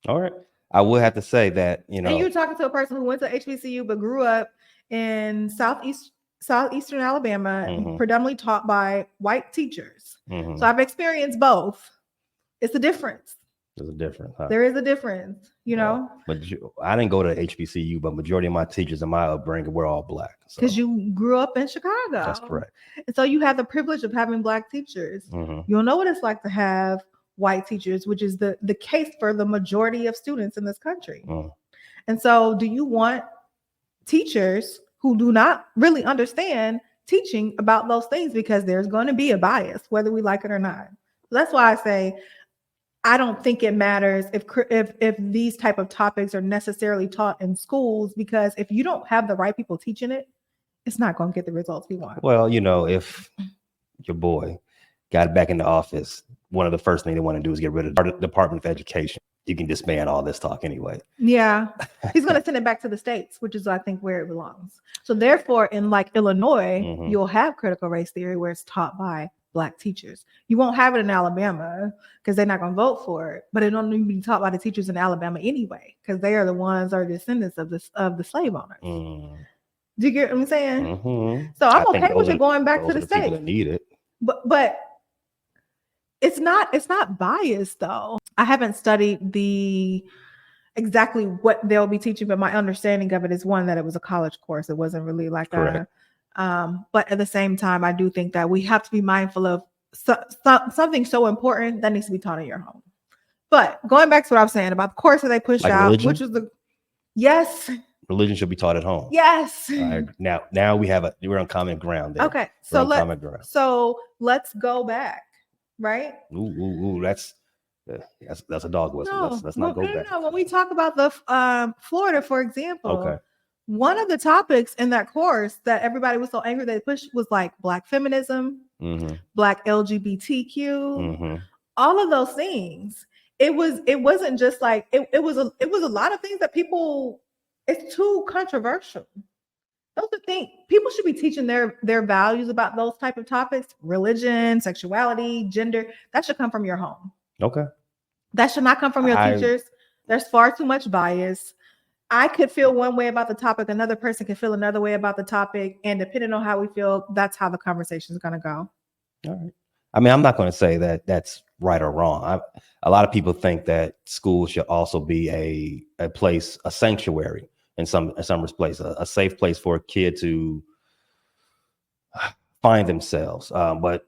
All right. I would have to say that, and you're talking to a person who went to HBCU but grew up in southeastern Alabama, predominantly taught by white teachers. So I've experienced both. It's a difference. There's a difference, huh? There is a difference, you know. But I didn't go to HBCU, but majority of my teachers in my upbringing were all Black. Because you grew up in Chicago. That's correct. And so you have the privilege of having Black teachers. You'll know what it's like to have white teachers, which is the case for the majority of students in this country. And so do you want teachers who do not really understand teaching about those things? Because there's going to be a bias, whether we like it or not. So that's why I say I don't think it matters if these type of topics are necessarily taught in schools, because if you don't have the right people teaching it, it's not going to get the results we want. Well, you know, if your boy got back in the office, one of the first things they want to do is get rid of the Department of Education. You can disband all this talk anyway. Yeah. He's going to send it back to the states, which is, I think, where it belongs. So therefore, in like Illinois, you'll have critical race theory where it's taught by Black teachers. You won't have it in Alabama because they're not going to vote for it, but it don't even be taught by the teachers in Alabama anyway, because they are the ones are descendants of the slave owners. Do you get what I'm saying? So I'm okay with it going back to the states. People that need it. But it's not biased though. I haven't studied exactly what they'll be teaching, but my understanding of it is one that it was a college course. It wasn't really like but at the same time, I do think that we have to be mindful of something so important that needs to be taught in your home. But going back to what I was saying about the course that they pushed out, religion? Which was religion should be taught at home. Yes. Now we're on common ground there. Okay. So let's go back, right? Ooh, that's a dog whistle. Let's not go back. No, when we talk about the Florida, for example, one of the topics in that course that everybody was so angry they pushed was like Black feminism, Black LGBTQ, all of those things. It wasn't just like it was a lot of things that people. It's too controversial. Those are things people should be teaching their values about those type of topics: religion, sexuality, gender. That should come from your home. Okay. That should not come from your teachers. There's far too much bias. I could feel one way about the topic. Another person could feel another way about the topic. And depending on how we feel, that's how the conversation is going to go. All right. I mean, I'm not going to say that that's right or wrong. A lot of people think that school should also be a place, a sanctuary in some place, a safe place for a kid to find themselves. But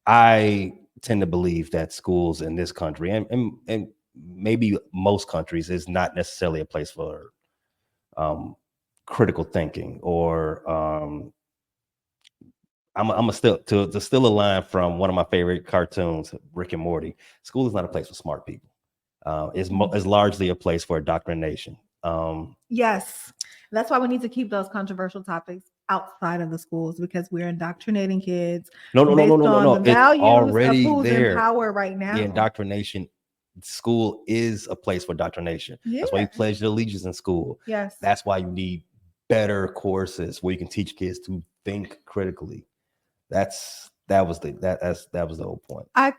I tend to believe that schools in this country and maybe most countries is not necessarily a place for critical thinking or I'm to steal a line from one of my favorite cartoons, Rick and Morty. School is not a place for smart people. It's largely a place for indoctrination. Yes, that's why we need to keep those controversial topics outside of the schools, because we're indoctrinating kids. No. The values it's already of who's there. In power right now. The indoctrination. School is a place for indoctrination. Yeah. That's why you pledge allegiance in school. Yes. That's why you need better courses where you can teach kids to think critically. That was the whole point. I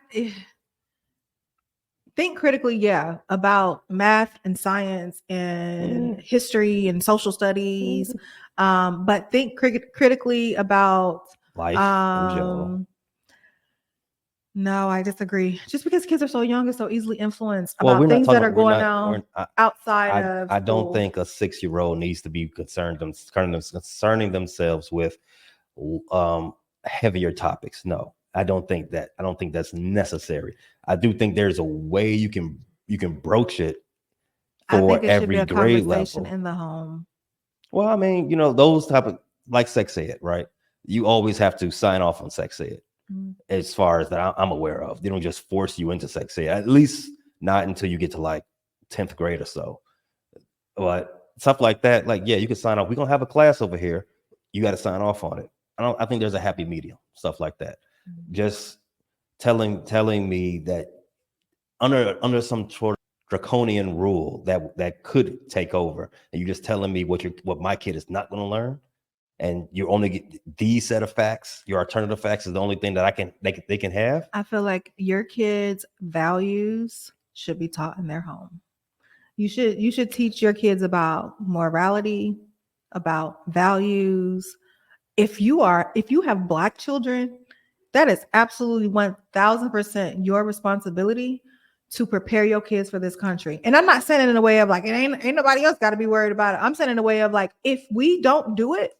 think critically, about math and science and history and social studies, but think critically about life in general. No, I disagree. Just because kids are so young and so easily influenced about things that are going on outside of. I don't think a 6-year-old needs to be concerning themselves with heavier topics. No, I don't think that. I don't think that's necessary. I do think there's a way you can broach it for every grade level in the home. Well, I mean, those type of like sex ed, right? You always have to sign off on sex ed. As far as that I'm aware of. They don't just force you into sex ed, at least not until you get to like 10th grade or so. But stuff like that, you can sign off. We're gonna have a class over here. You got to sign off on it. I think there's a happy medium, stuff like that. Just telling me that under some sort of draconian rule that could take over, and you're just telling me what my kid is not going to learn. And you only get these set of facts. Your alternative facts is the only thing that they can have. I feel like your kids' values should be taught in their home. You should teach your kids about morality, about values. If you have Black children, that is absolutely 1000% your responsibility to prepare your kids for this country. And I'm not saying it in a way of like, it ain't nobody else got to be worried about it. I'm saying in a way of like, if we don't do it,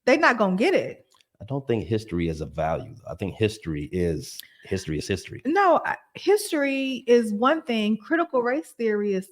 they're not going to get it. I don't think history is a value. I think history is history. No, history is one thing. Critical race theory is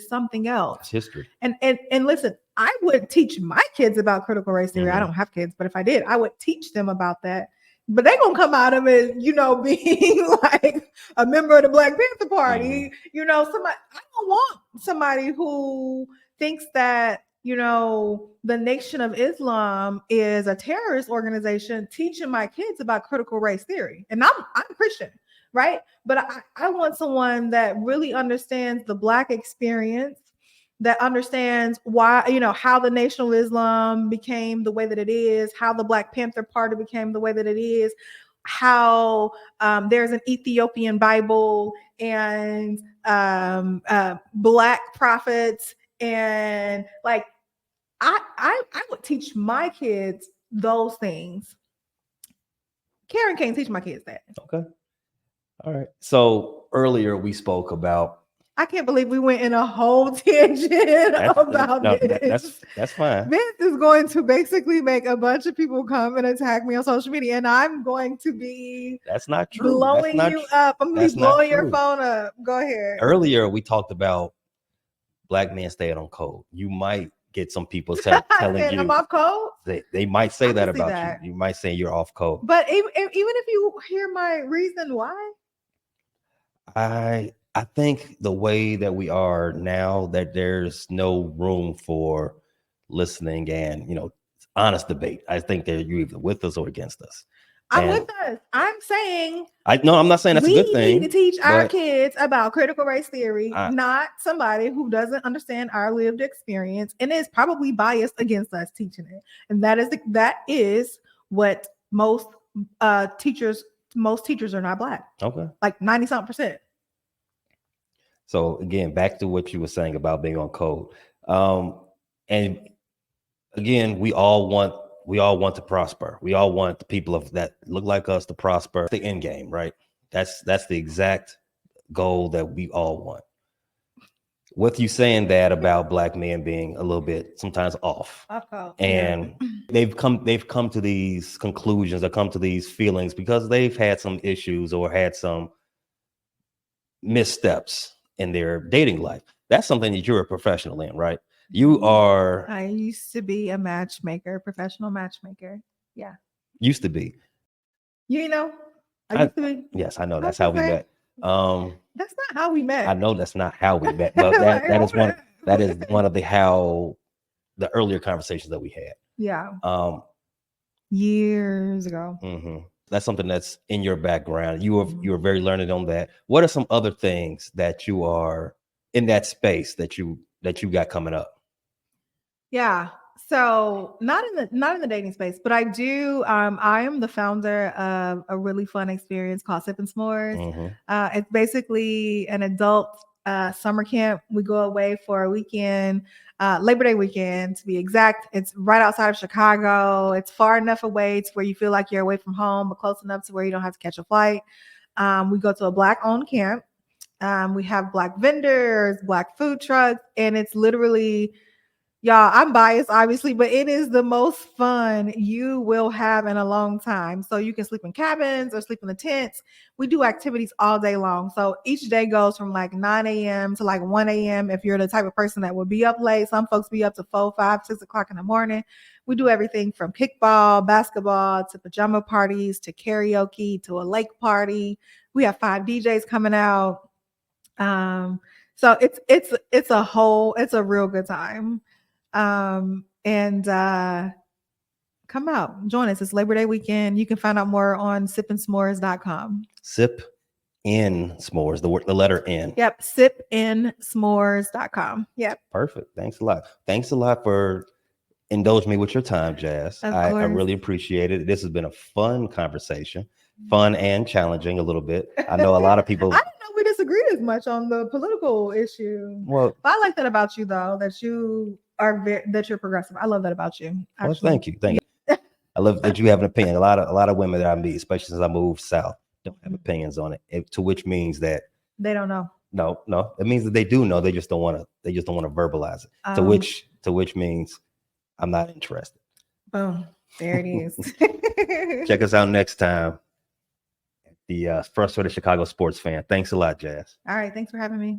something else. It's history. And listen, I would teach my kids about critical race theory. I don't have kids, but if I did, I would teach them about that. But they're gonna come out of it, being like a member of the Black Panther Party. Somebody. I don't want somebody who thinks that the Nation of Islam is a terrorist organization teaching my kids about critical race theory. And I'm Christian, right? But I want someone that really understands the Black experience, that understands why, how the Nation of Islam became the way that it is, how the Black Panther Party became the way that it is, how there's an Ethiopian Bible and Black prophets, and like I would teach my kids those things. Karen can't teach my kids that. Okay. All right. So earlier we spoke about. I can't believe we went in a whole tangent about this. That's fine. This is going to basically make a bunch of people come and attack me on social media, and I'm going to be. That's not true. Blowing you up. I'm going to be blowing your phone up. Go ahead. Earlier we talked about Black men staying on code. You might get some people telling you I'm off code. They might say that about you. You might say you're off code. But even if you hear my reason why, I think the way that we are now, that there's no room for listening and honest debate. I think that you're either with us or against us. I'm with us. I'm saying I'm not saying that's a good thing. We need to teach our kids about critical race theory, not somebody who doesn't understand our lived experience and is probably biased against us teaching it. And that is what most teachers are not Black. Okay. Like 90-something%. So again, back to what you were saying about being on code. And again, we all want to prosper. We all want the people that look like us to prosper. The end game, right? That's the exact goal that we all want. With you saying that about Black men being a little bit sometimes off, and they've come to these conclusions, or come to these feelings because they've had some issues or had some missteps in their dating life. That's something that you're a professional in, right? You are. I used to be a professional matchmaker. Yeah. Used to be. I used to be. Yes, I know. That's how we met. That's not how we met. I know that's not how we met, but that is one of the earlier conversations that we had. Yeah. Years ago. Mm-hmm. That's something that's in your background. You are very learned on that. What are some other things that you are in that space that you got coming up? Yeah. So not in the dating space, but I do. I am the founder of a really fun experience called Sip and S'mores. Mm-hmm. It's basically an adult summer camp. We go away for a weekend, Labor Day weekend to be exact. It's right outside of Chicago. It's far enough away to where you feel like you're away from home, but close enough to where you don't have to catch a flight. We go to a Black-owned camp. We have Black vendors, Black food trucks, and it's literally, y'all, I'm biased, obviously, but it is the most fun you will have in a long time. So you can sleep in cabins or sleep in the tents. We do activities all day long. So each day goes from like 9 a.m. to like 1 a.m. if you're the type of person that will be up late. Some folks be up to 4, 5, 6 o'clock in the morning. We do everything from kickball, basketball, to pajama parties, to karaoke, to a lake party. We have 5 DJs coming out. So it's a real good time. Come out, join us. It's Labor Day weekend. You can find out more on sipandsmores.com. Sip in s'mores, the letter N. Yep. Sipandsmores.com. Yep. Perfect. Thanks a lot. Thanks a lot for indulging me with your time, Jazz. I really appreciate it. This has been a fun conversation, fun and challenging a little bit. I know a lot of people. I didn't know we disagreed as much on the political issue. Well, I like that about you, though, that you're progressive. I love that about you. Actually. Well, thank you. I love that you have an opinion. A lot of women that I meet, especially since I moved south, don't have opinions on it. To which means that they don't know. No. It means that they do know. They just don't want to. They just don't want to verbalize it. To which means I'm not interested. Boom. There it is. Check us out next time. The Frustrated Chicago Sports Fan. Thanks a lot, Jazz. All right. Thanks for having me.